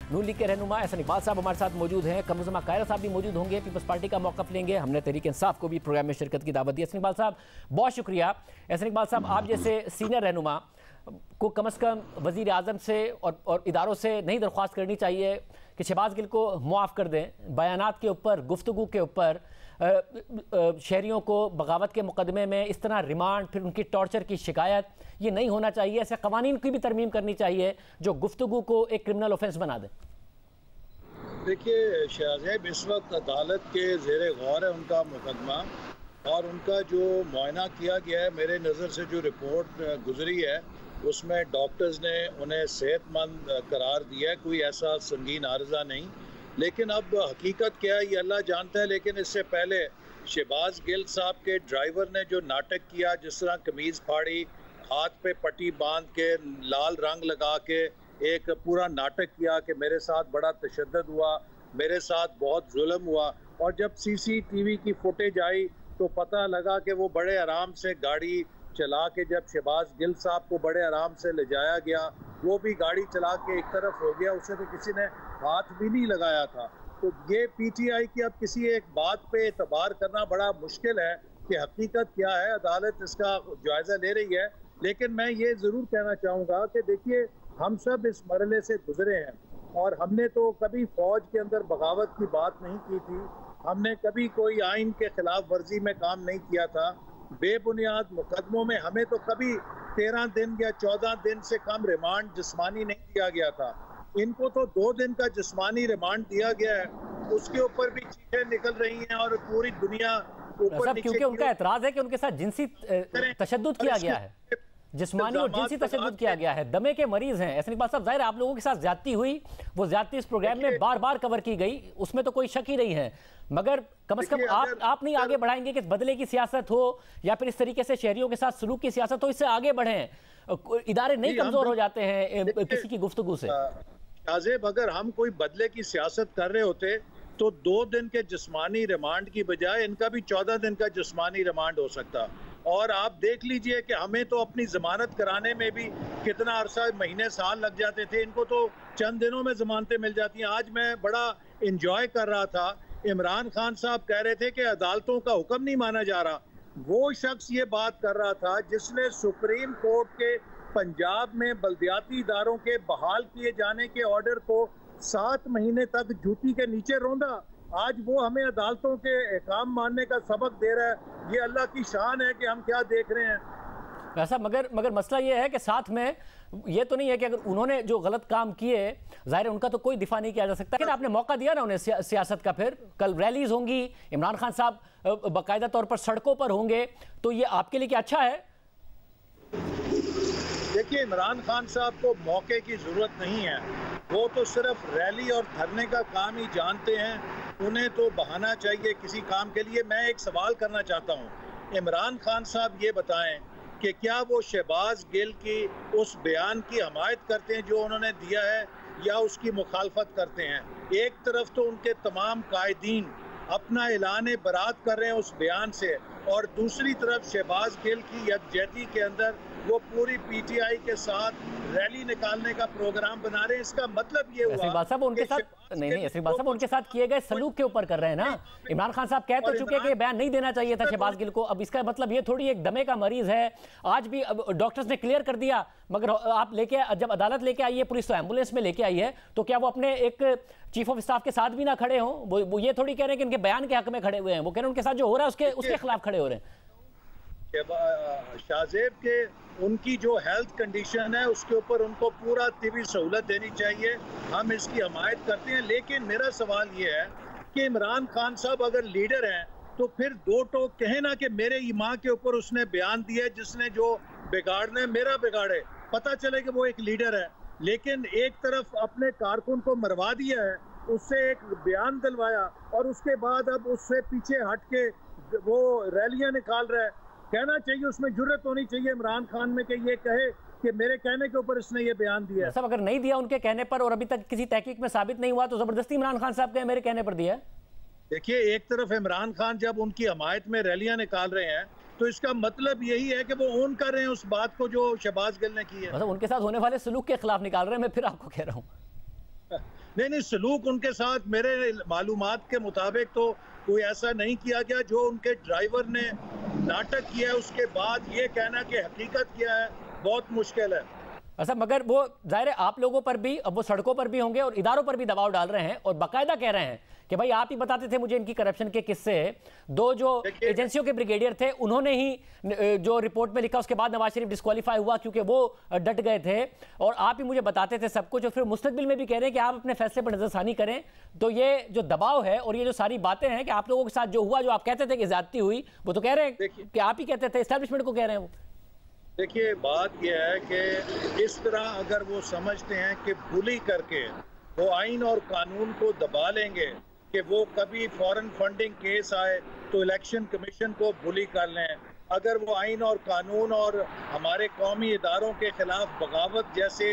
नून league के रहनुमा एहसन इकबाल साहब हमारे साथ मौजूद हैं। कमरुज़्ज़मा कायरा साहब भी मौजूद होंगे, पीपल्स पार्टी का मौक़िफ़ लेंगे। हमने तहरीक इंसाफ को भी प्रोग्राम में शिरकत की दावत दी। एहसन इकबाल साहब बहुत शुक्रिया। एहसन इकबाल साहब, आप जैसे सीनियर रहनुमा को कम से कम वज़ीर आज़म से और इदारों से नहीं दरख्वास्त करनी चाहिए कि शहबाज गिल को मुआफ़ कर दें। बयानात के ऊपर, गुफ्तगू के ऊपर शहरियों को बगावत के मुकदमे में इस तरह रिमांड, फिर उनकी टॉर्चर की शिकायत, ये नहीं होना चाहिए। ऐसे कवानीन की भी तरमीम करनी चाहिए जो गुफ्तगू को एक क्रिमिनल ऑफेंस बना दे। देखिए शाहजेब, इस वक्त अदालत के ज़ेरे गौर है उनका मुकदमा, और उनका जो मुआयना किया गया है, मेरे नज़र से जो रिपोर्ट गुजरी है उसमें डॉक्टर्स ने उन्हें सेहतमंद करार दिया है, कोई ऐसा संगीन आर्जा नहीं। लेकिन अब हकीकत क्या है ये अल्लाह जानता है। लेकिन इससे पहले शहबाज गिल साहब के ड्राइवर ने जो नाटक किया, जिस तरह कमीज़ फाड़ी, हाथ पे पट्टी बांध के, लाल रंग लगा के एक पूरा नाटक किया कि मेरे साथ बड़ा तशद्दुद हुआ, मेरे साथ बहुत जुल्म हुआ, और जब CCTV की फुटेज आई तो पता लगा कि वो बड़े आराम से गाड़ी चला के, जब शहबाज गिल साहब को बड़े आराम से ले जाया गया, वो भी गाड़ी चला के एक तरफ हो गया, उसे तो किसी ने हाथ भी नहीं लगाया था। तो ये PTI की अब किसी एक बात पे एतबार करना बड़ा मुश्किल है कि हकीकत क्या है। अदालत इसका जायज़ा ले रही है। लेकिन मैं ये ज़रूर कहना चाहूँगा कि देखिए, हम सब इस मरहले से गुजरे हैं, और हमने तो कभी फ़ौज के अंदर बगावत की बात नहीं की थी, हमने कभी कोई आइन के खिलाफ वर्जी में काम नहीं किया था। बेबुनियाद मुकदमों में हमें तो कभी 13 दिन या 14 दिन से कम रिमांड जिस्मानी नहीं दिया गया था। इनको तो 2 दिन का जिस्मानी रिमांड दिया गया है, उसके ऊपर भी चीखें निकल रही हैं और पूरी दुनिया ऊपर नीचे। क्योंकि उनका एतराज है कि उनके साथ जिनसी तशद्दुद किया गया है, जिस्मानी और जिनसी तशद्दुद किया गया है। दमे के मरीज हैं। एहसन इकबाल साहब, जाहिर है आप लोगों के साथ ज्यादती हुई, वो ज्यादती इस प्रोग्राम में बार बार कवर की गई, उसमें तो कोई शक ही नहीं है। मगर कम से कम आप नहीं आगे बढ़ाएंगे कि बदले की सियासत हो या फिर इस तरीके से शहरियों के साथ सलूक की सियासत हो, इससे आगे बढ़ें। इदारे नहीं कमजोर हो जाते हैं किसी की गुफ्तगू से। शाहजेब, अगर हम कोई बदले की सियासत कर रहे होते तो 2 दिन के जिस्मानी रिमांड की बजाय इनका भी 14 दिन का जिस्मानी रिमांड हो सकता। और आप देख लीजिए कि हमें तो अपनी जमानत कराने में भी कितना अरसा, महीने साल लग जाते थे, इनको तो चंद दिनों में जमानतें मिल जाती हैं। आज मैं बड़ा इंजॉय कर रहा था, इमरान खान साहब कह रहे थे कि अदालतों का हुक्म नहीं माना जा रहा। वो शख्स ये बात कर रहा था जिसने सुप्रीम कोर्ट के पंजाब में बल्दियाती इदारों के बहाल किए जाने के ऑर्डर को 7 महीने तक जूती के नीचे रौंदा। आज वो हमें अदालतों के अहकाम मानने का सबक दे रहा है। ये अल्लाह की शान है कि हम क्या देख रहे हैं। वैसा मगर मसला ये है कि साथ में ये तो नहीं है कि अगर उन्होंने जो गलत काम किए, जाहिर है उनका तो कोई दिफा नहीं किया जा सकता। लेकिन आपने मौका दिया ना उन्हें सियासत का, फिर कल रैलीज होंगी, इमरान खान साहब बाकायदा तौर पर सड़कों पर होंगे, तो ये आपके लिए क्या अच्छा है? देखिए, इमरान खान साहब को मौके की जरूरत नहीं है, वो तो सिर्फ रैली और धरने का काम ही जानते हैं। उन्हें तो बहाना चाहिए किसी काम के लिए। मैं एक सवाल करना चाहता हूँ, इमरान खान साहब ये बताएं कि क्या वो शहबाज गिल की उस बयान की हमायत करते हैं जो उन्होंने दिया है, या उसकी मुखालफत करते हैं? एक तरफ तो उनके तमाम कायदीन अपना ऐलान बरात कर रहे हैं उस बयान से, और दूसरी तरफ शहबाज गिल की यकजहती के अंदर वो पूरी PTI के साथ रैली निकालने का प्रोग्राम बना रहे हैं। इसका मतलब ये हुआ साहब उनके साथ नहीं उनके साथ किए गए सलूक के ऊपर कर रहे हैं ना। इमरान खान साहब कह तो चुके कि बयान नहीं देना चाहिए था शहबाज गिल को। अब इसका मतलब ये थोड़ी एक दमे का मरीज है। आज भी डॉक्टर्स ने क्लियर कर दिया, मगर आप जब अदालत लेके आई है, पुलिस तो एम्बुलेंस में लेके आई है, तो क्या वो अपने एक चीफ ऑफ स्टाफ के साथ भी ना खड़े हों? वो ये थोड़ी कह रहे हैं कि उनके बयान के हक में खड़े हुए हैं, वो कह रहे हैं उनके साथ जो हो रहा है उसके खिलाफ खड़े हो रहे हैं। शाहजेब के उनकी जो हेल्थ कंडीशन है उसके ऊपर उनको पूरा तिबी सहूलत देनी चाहिए, हम इसकी हमायत करते हैं। लेकिन मेरा सवाल ये है कि इमरान खान साहब अगर लीडर हैं तो फिर 2 टोक कहे ना कि मेरे माँ के ऊपर उसने बयान दिया, जिसने जो बिगाड़ना है मेरा बिगाड़े। पता चले कि वो एक लीडर है, लेकिन एक तरफ अपने कारकुन को मरवा दिया है, उससे एक बयान दिलवाया, और उसके बाद अब उससे पीछे हट के वो रैलियां निकाल रहा है। कहना चाहिए, उसमें जुर्रत होनी चाहिए इमरान खान में कि ये कहे कि मेरे कहने के ऊपर इसने ये बयान दिया है। सब अगर नहीं दिया उनके कहने पर और अभी तक किसी तहकीक में साबित नहीं हुआ, तो जबरदस्ती इमरान खान साहब कहे मेरे कहने पर दिया है। देखिए, एक तरफ इमरान खान जब उनकी हमायत में रैलियां निकाल रहे हैं तो इसका मतलब यही है कि वो ओन कर रहे हैं उस बात को जो शहबाज गिल ने की है। मतलब उनके साथ होने वाले सलूक के खिलाफ निकाल रहे हैं, मैं फिर आपको कह रहा हूँ। नहीं, सलूक उनके साथ मेरे मालूमात के मुताबिक तो कोई ऐसा नहीं किया गया। जो उनके ड्राइवर ने नाटक किया है उसके बाद ये कहना कि हकीकत क्या है बहुत मुश्किल है। अच्छा, मगर वो जाहिर है आप लोगों पर भी, अब वो सड़कों पर भी होंगे और इदारों पर भी दबाव डाल रहे हैं और बाकायदा कह रहे हैं कि भाई आप ही बताते थे मुझे इनकी करप्शन के किस्से। दो जो एजेंसियों के ब्रिगेडियर थे उन्होंने ही जो रिपोर्ट में लिखा, उसके बाद नवाज शरीफ डिस्क्वालीफाई हुआ क्योंकि वो डट गए थे, और आप ही मुझे बताते थे सब कुछ, और फिर मुस्तकबिल में भी कह रहे हैं कि आप अपने फैसले पर नजरसानी करें। तो ये जो दबाव है और ये जो सारी बातें हैं कि आप लोगों के साथ जो हुआ, जो आप कहते थे कि ज्यादती हुई, वो तो कह रहे हैं कि आप ही कहते थे, एस्टैब्लिशमेंट को कह रहे हैं वो। देखिए, बात यह है कि इस तरह अगर वो समझते हैं कि बुली करके वो आइन और कानून को दबा लेंगे, कि वो कभी फॉरेन फंडिंग केस आए तो इलेक्शन कमीशन को बुली कर लें, अगर वो आइन और कानून और हमारे कौमी इदारों के खिलाफ बगावत जैसे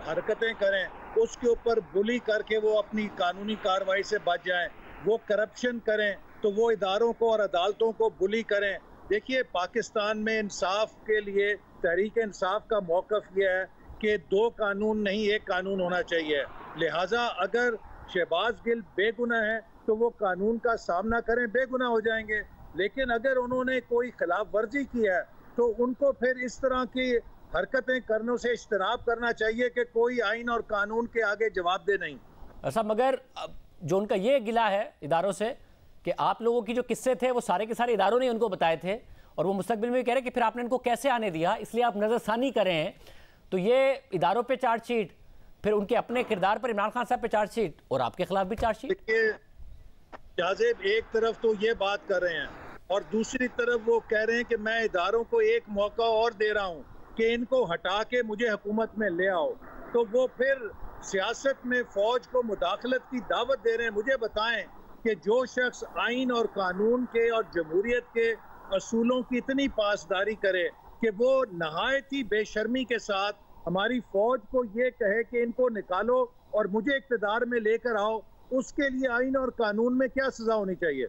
हरकतें करें, उसके ऊपर बुली करके वो अपनी कानूनी कार्रवाई से बच जाएं, वो करप्शन करें तो वो इदारों को और अदालतों को बुली करें। देखिए, पाकिस्तान में इंसाफ के लिए तहरीक इंसाफ का मौक़िफ़ यह है कि दो कानून नहीं एक कानून होना चाहिए। लिहाजा अगर शहबाज गिल बेगुनाह है तो वो कानून का सामना करें, बेगुनाह हो जाएंगे। लेकिन अगर उन्होंने कोई खिलाफ वर्जी की है तो उनको फिर इस तरह की हरकतें करने से इज्तनाब करना चाहिए कि कोई आइन और कानून के आगे जवाब दे नहीं। अच्छा, मगर जो उनका ये गिला है इदारों से कि आप लोगों की जो किस्से थे वो सारे के सारे इदारों ने उनको बताए थे, और वो मुस्तकबिल में भी कह रहे हैं कि फिर आपने इनको कैसे आने दिया, इसलिए आप नजरसानी करें। तो ये इदारों पे चार्जशीट, फिर उनके अपने किरदार पर इमरान खान साहब पे चार्जशीट, और आपके खिलाफ भी चार्जशीट। देखिए जाज़ेब, एक तरफ तो ये बात कर रहे हैं और दूसरी तरफ वो कह रहे हैं कि मैं इदारों को एक मौका और दे रहा हूँ कि इनको हटा के मुझे हुकूमत में ले आओ। तो वो फिर सियासत में फौज को मुदाखलत की दावत दे रहे हैं। मुझे बताएं कि जो शख्स आइन और कानून के और जमहूरियत के असूलों की इतनी पासदारी करे कि वो नहायत ही बेशर्मी के साथ हमारी फौज को ये कहे कि इनको निकालो और मुझे इक़्तिदार में लेकर आओ, उसके लिए आइन और कानून में क्या सजा होनी चाहिए?